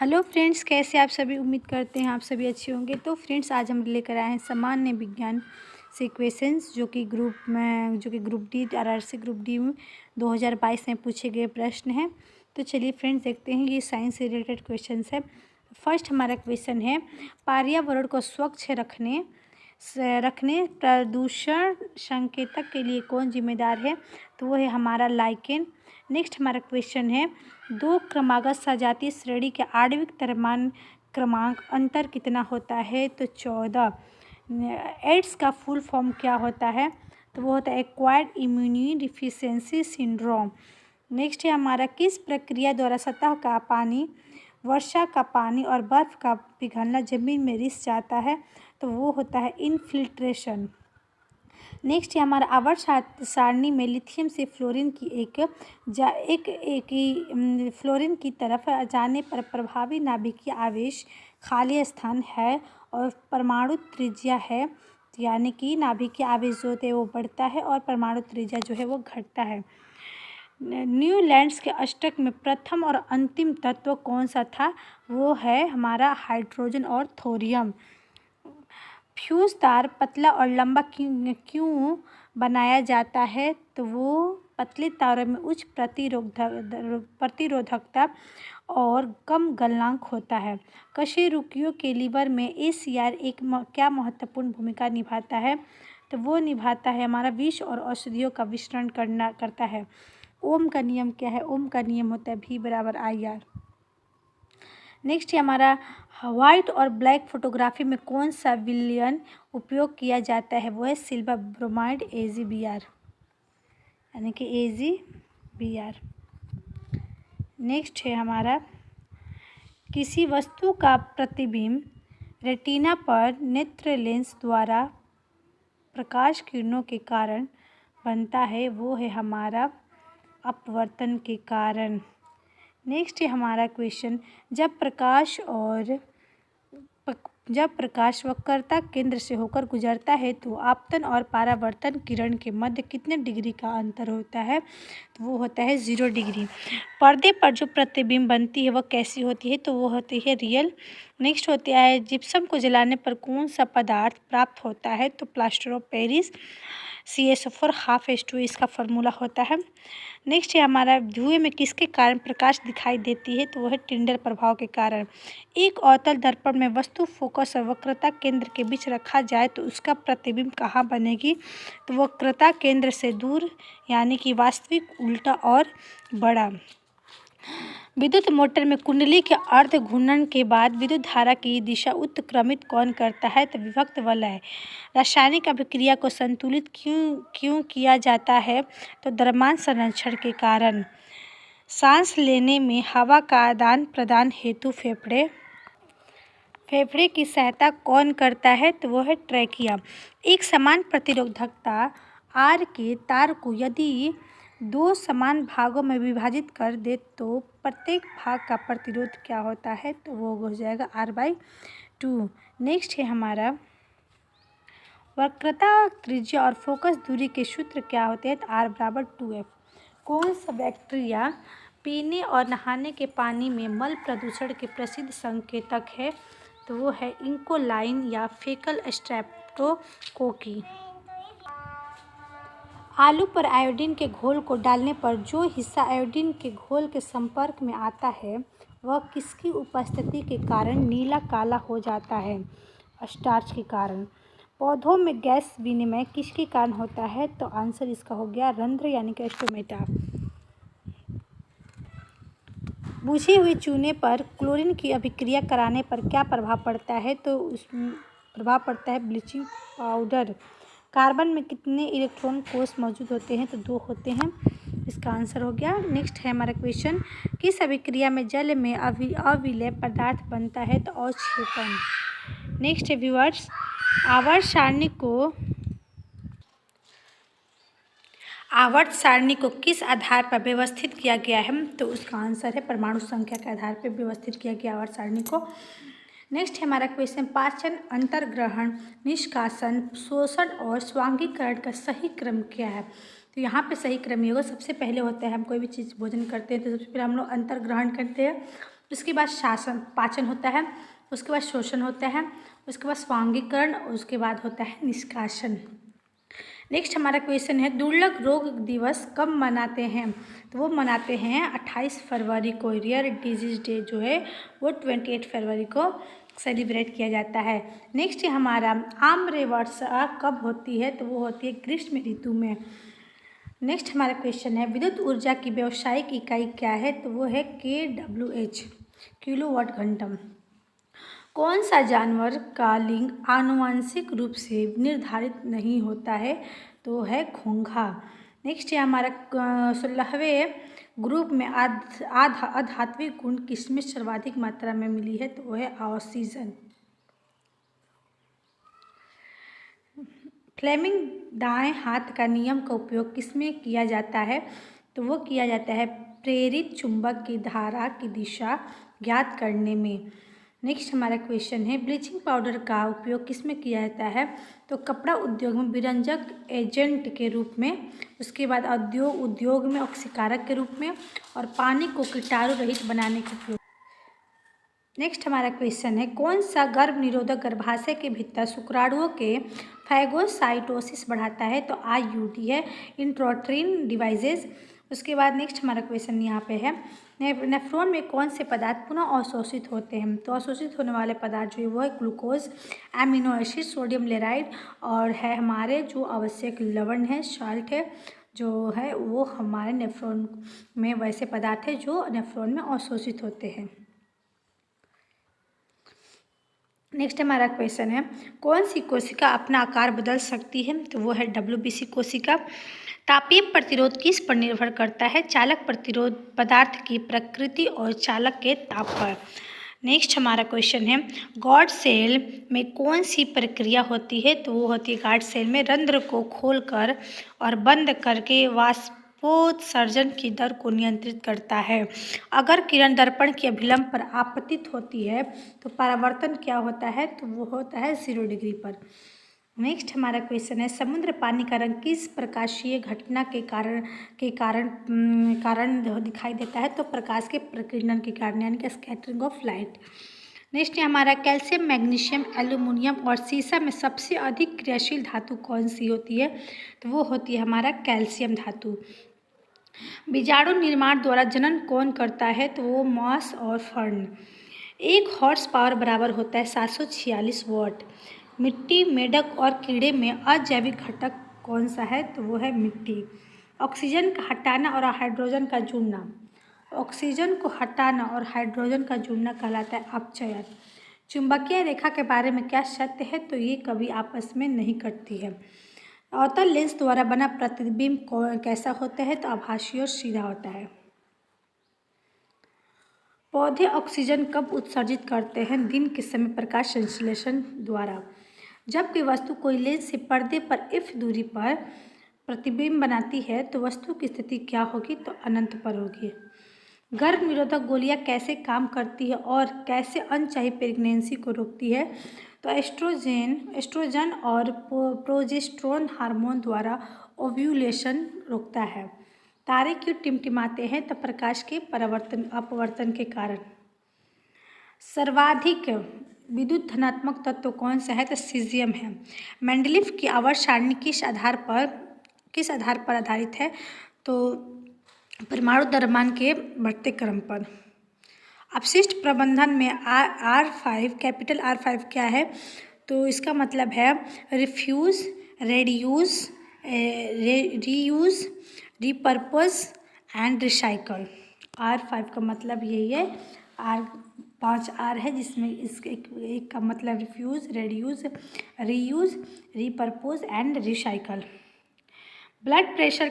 Hello friends, कैसे आप सभी। उम्मीद करते हैं आप सभी अच्छे होंगे। तो फ्रेंड्स, आज हम लेकर आए हैं सामान्य विज्ञान से क्वेश्चंस जो कि group D RRC group D में 2022 में पूछे गए प्रश्न हैं। तो चलिए फ्रेंड्स, देखते हैं ये साइंस से रिलेटेड क्वेश्चंस है। फर्स्ट हमारा क्वेश्चन है, पर्यावरण को स्वच्छ रखने प्रदूषण संकेतक के लिए कौन जिम्मेदार है? तो वो है हमारा लाइकेन। नेक्स्ट हमारा क्वेश्चन है, दो क्रमागत सजातीय श्रेणी के आणविक द्रव्यमान क्रमांक अंतर कितना होता है? तो 14। एड्स का फुल फॉर्म क्या होता है? तो वो होता है acquired immune deficiency syndrome. Next है हमारा, किस प्रक्रिया द्वारा सतह का पानी, वर्षा का पानी और बर्फ़ का पिघलना जमीन में रिस जाता है? तो वो होता है इनफिल्ट्रेशन। नेक्स्ट है हमारा, आवर्त सारणी में लिथियम से फ्लोरीन की फ्लोरीन की तरफ जाने पर प्रभावी नाभिकीय आवेश खाली स्थान है और परमाणु त्रिज्या है, यानी कि नाभिकीय आवेश जो होते हैं वो बढ़ता है और परमाणु त्रिज्या जो है वो घटता है। न्यूलैंड्स के अष्टक में प्रथम और अंतिम तत्व कौन सा था? वो है हमारा हाइड्रोजन और थोरियम। फ्यूज तार पतला और लंबा क्यों बनाया जाता है? तो वो पतले तारों में उच्च प्रतिरोधकता और कम गलनांक होता है। कशेरुकियों के लीवर में ACR क्या महत्वपूर्ण भूमिका निभाता है? तो वो निभाता है हमारा विष और औषधियों का विश्लेषण करता है। ओम का नियम क्या है? ओम का नियम होता है V = IR। नेक्स्ट है हमारा, वाइट और ब्लैक फोटोग्राफी में कौन सा विलयन उपयोग किया जाता है? वो है सिल्वर ब्रोमाइड AgBr, यानी कि AgBr। नेक्स्ट है हमारा, किसी वस्तु का प्रतिबिंब रेटिना पर नेत्र लेंस द्वारा प्रकाश किरणों के कारण बनता है, वो है हमारा अपवर्तन के कारण। नेक्स्ट है हमारा क्वेश्चन, जब प्रकाश वक्रता केंद्र से होकर गुजरता है तो आपतन और परावर्तन किरण के मध्य कितने डिग्री का अंतर होता है? तो वो होता है 0 डिग्री। पर्दे पर जो प्रतिबिंब बनती है वह कैसी होती है? तो वो होती है रियल। नेक्स्ट होता है, जिप्सम को जलाने पर कौन सा पदार्थ प्राप्त होता है? तो प्लास्टर ऑफ पेरिस CaSO4 इसका फॉर्मूला होता है। नेक्स्ट है हमारा, धुएं में किसके कारण प्रकाश दिखाई देती है? तो वह है टिंडल प्रभाव के कारण। एक अवतल दर्पण में वस्तु फोकस और वक्रता केंद्र के बीच रखा जाए तो उसका प्रतिबिंब कहाँ बनेगी? तो वक्रता केंद्र से दूर, यानी कि वास्तविक, उल्टा और बड़ा। विद्युत मोटर में कुंडली के अर्ध घूर्णन के बाद विद्युत धारा की दिशा उत्क्रमित कौन करता है? तो विभक्त वलय। रासायनिक अभिक्रिया को संतुलित क्यों किया जाता है? तो द्रव्यमान संरक्षण के कारण। सांस लेने में हवा का आदान प्रदान हेतु फेफड़े की सहायता कौन करता है? तो वो है ट्रैकिया। एक समान प्रतिरोधकता R के तार को यदि 2 समान भागों में विभाजित कर दे तो प्रत्येक भाग का प्रतिरोध क्या होता है? तो वो हो जाएगा R/2। नेक्स्ट है हमारा, वक्रता त्रिज्या और फोकस दूरी के सूत्र क्या होते हैं? तो R = 2F। कौन सा बैक्टीरिया पीने और नहाने के पानी में मल प्रदूषण के प्रसिद्ध संकेतक है? तो वो है इंकोलाइन या फेकल स्ट्रेप्टोकोकी। आलू पर आयोडीन के घोल को डालने पर जो हिस्सा आयोडीन के घोल के संपर्क में आता है वह किसकी उपस्थिति के कारण नीला काला हो जाता है? स्टार्च के कारण। पौधों में गैस विनिमय किसके कारण होता है? तो आंसर इसका हो गया रंध्र, यानी कि स्टोमेटा। बुझे हुए चूने पर क्लोरीन की अभिक्रिया कराने पर क्या प्रभाव पड़ता है? तो उसमें प्रभाव पड़ता है ब्लीचिंग पाउडर। कार्बन में कितने इलेक्ट्रॉन कोष मौजूद होते हैं? तो 2 होते हैं, इसका आंसर हो गया। नेक्स्ट है हमारा क्वेश्चन, किस अभिक्रिया में जल में अविलेय पदार्थ बनता है? तो अवक्षेपण। नेक्स्ट है व्यूअर्स, आवर्त सारणी को किस आधार पर व्यवस्थित किया गया है? तो उसका आंसर है परमाणु संख्या के आधार पर व्यवस्थित किया गया आवर्त सारणी को। नेक्स्ट है हमारा क्वेश्चन, पाचन, अंतर्ग्रहण, निष्कासन, शोषण और स्वांगीकरण का सही क्रम क्या है? तो यहाँ पे सही क्रम ये होगा, सबसे पहले होता है हम कोई भी चीज़ भोजन करते हैं तो सबसे पहले हम लोग अंतर्ग्रहण करते हैं, उसके बाद पाचन होता है, उसके बाद शोषण होता है, उसके बाद स्वांगीकरण, उसके बाद होता है निष्कासन। नेक्स्ट हमारा क्वेश्चन है दुर्लभ रोग दिवस कब मनाते हैं? तो वो मनाते हैं 28 फरवरी को। रेयर डिजीज डे जो है वो 28 फरवरी को सेलिब्रेट किया जाता है। नेक्स्ट हमारा आम्रवर्षा कब होती है? तो वो होती है ग्रीष्म ऋतु में। नेक्स्ट हमारा क्वेश्चन है विद्युत ऊर्जा की व्यावसायिक इकाई क्या है? तो वो है kWh, किलोवाट घंटा। कौन सा जानवर का लिंग आनुवंशिक रूप से निर्धारित नहीं होता है? तो है घोंघा। नेक्स्ट है हमारा 16वें ग्रुप में आधात्विक गुण किसमें सर्वाधिक मात्रा में मिली है? तो वो है ऑक्सीजन। फ्लेमिंग दाएं हाथ का नियम का उपयोग किसमें किया जाता है? तो वो किया जाता है प्रेरित चुंबक की धारा की दिशा ज्ञात करने में। नेक्स्ट हमारा क्वेश्चन है ब्लीचिंग पाउडर का उपयोग किसमें किया जाता है? तो कपड़ा उद्योग में विरंजक एजेंट के रूप में, उसके बाद उद्योग में ऑक्सीकारक के रूप में, और पानी को कीटाणु रहित बनाने के उपयोग। नेक्स्ट हमारा क्वेश्चन है कौन सा गर्भ निरोधक गर्भाशय के भीतर शुक्राणुओं के फैगोसाइटोसिस बढ़ाता है? तो IUD है, इंट्रोट्रीन डिवाइसेस। उसके बाद नेक्स्ट हमारा क्वेश्चन यहाँ पे है नेफ्रॉन में कौन से पदार्थ पुनः अवशोषित होते हैं? तो अवशोषित होने वाले पदार्थ जो है वो है ग्लूकोज, एमिनो एसिड, सोडियम लेराइड, और है हमारे जो आवश्यक लवण है, साल्ट है, जो है वो हमारे नेफ्रॉन में वैसे पदार्थ है जो नेफ्रॉन में अवशोषित होते हैं। नेक्स्ट हमारा क्वेश्चन है कौन सी कोशिका अपना आकार बदल सकती है? तो वो है WBC कोशिका। तापीय प्रतिरोध किस पर निर्भर करता है? चालक प्रतिरोध पदार्थ की प्रकृति और चालक के ताप पर। नेक्स्ट हमारा क्वेश्चन है गॉड सेल में कौन सी प्रक्रिया होती है? तो वो होती है गॉड सेल में रंध्र को खोलकर और बंद करके वाष्पोत्सर्जन की दर को नियंत्रित करता है। अगर किरण दर्पण के अभिलंब पर आपतित होती है तो परावर्तन क्या होता है? तो वो होता है 0 डिग्री पर। नेक्स्ट हमारा क्वेश्चन है समुद्र पानी का रंग किस प्रकाशीय घटना के कारण दिखाई देता है? तो प्रकाश के प्रकीर्णन के कारण, यानी कि स्कैटरिंग ऑफ लाइट। नेक्स्ट है हमारा कैल्शियम, मैग्नीशियम, एल्यूमिनियम और सीसा में सबसे अधिक क्रियाशील धातु कौन सी होती है? तो वो होती है हमारा कैल्शियम धातु। बीजाणु निर्माण द्वारा जनन कौन करता है? तो वो मॉस और फर्न। 1 हॉर्स पावर बराबर होता है 746 वाट। मिट्टी, मेढक और कीड़े में अजैविक घटक कौन सा है? तो वो है मिट्टी। ऑक्सीजन का हटाना और हाइड्रोजन का जुड़ना, ऑक्सीजन को हटाना और हाइड्रोजन का जुड़ना कहलाता है अपचयन। चुंबकीय रेखा के बारे में क्या सत्य है? तो ये कभी आपस में नहीं कटती है। अवतल लेंस द्वारा बना प्रतिबिंब कैसा होता है? तो आभासी और सीधा होता है। पौधे ऑक्सीजन कब उत्सर्जित करते हैं? दिन के समय प्रकाश संश्लेषण द्वारा। जब कोई वस्तु कोई लेंस से पर्दे पर इफ दूरी पर प्रतिबिंब बनाती है तो वस्तु की स्थिति क्या होगी? तो अनंत पर होगी। गर्भ निरोधक गोलियां कैसे काम करती है और कैसे अनचाही प्रेगनेंसी को रोकती है? तो एस्ट्रोजन और प्रोजेस्टेरोन हार्मोन द्वारा ओव्यूलेशन रोकता है। तारे क्यों टिमटिमाते हैं? तो प्रकाश के अपवर्तन के कारण। सर्वाधिक विद्युत धनात्मक तत्व कौन सा है? तो सीजियम है। मेंडलीफ की आवर्त सारणी किस आधार पर आधारित है? तो परमाणु द्रव्यमान के बढ़ते क्रम पर। अपशिष्ट प्रबंधन में R5 कैपिटल R5 क्या है? तो इसका मतलब है refuse, reduce, reuse, repurpose and recycle. R5 का मतलब यही है। 5 R है जिसमें इसके एक का मतलब refuse, reduce, reuse, repurpose and recycle. Blood pressure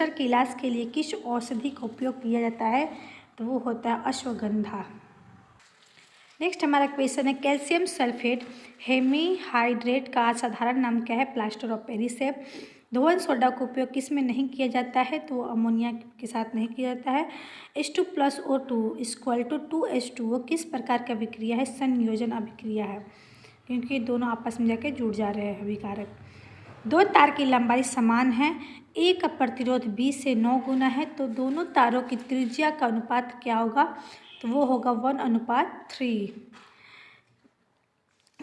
के इलाज के लिए किस औषधि का उपयोग किया जाता है? तो वो होता है अश्वगंधा। नेक्स्ट हमारा क्वेश्चन है कैल्शियम सल्फेट हेमीहाइड्रेट का साधारण नाम क्या है? प्लास्टर ऑफ पेरिस है। धोवन सोडा का उपयोग किस में नहीं किया जाता है? तो अमोनिया के साथ नहीं किया जाता है। H2+O2 = 2H2O किस प्रकार की अभिक्रिया है? संयोजन अभिक्रिया है, क्योंकि दोनों आपस में जाके जुड़ जा रहे हैं अभिकारक। दो तार की लंबाई समान है, ए का प्रतिरोध 20 से 9 गुना है, तो दोनों तारों की त्रिज्या का अनुपात क्या होगा? तो वो होगा 1:3।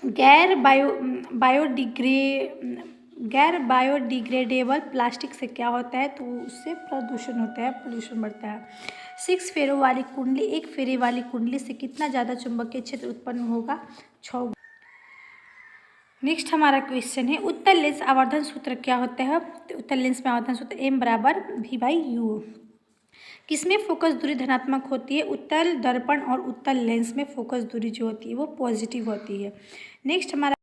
गैर बायोडिग्रेडेबल प्लास्टिक से क्या होता है? तो उससे प्रदूषण होता है, पोल्यूशन बढ़ता है। 6 फेरों वाली कुंडली 1 फेरे वाली कुंडली से कितना ज़्यादा चुंबकीय क्षेत्र उत्पन्न होगा? 6। नेक्स्ट हमारा क्वेश्चन है, उत्तल लेंस आवर्धन सूत्र क्या होता है? तो उत्तल लेंस में आवर्धन सूत्र M=V/U। किसमें फोकस दूरी धनात्मक होती है? उत्तल दर्पण और उत्तल लेंस में फोकस दूरी जो होती है वो पॉजिटिव होती है। नेक्स्ट हमारा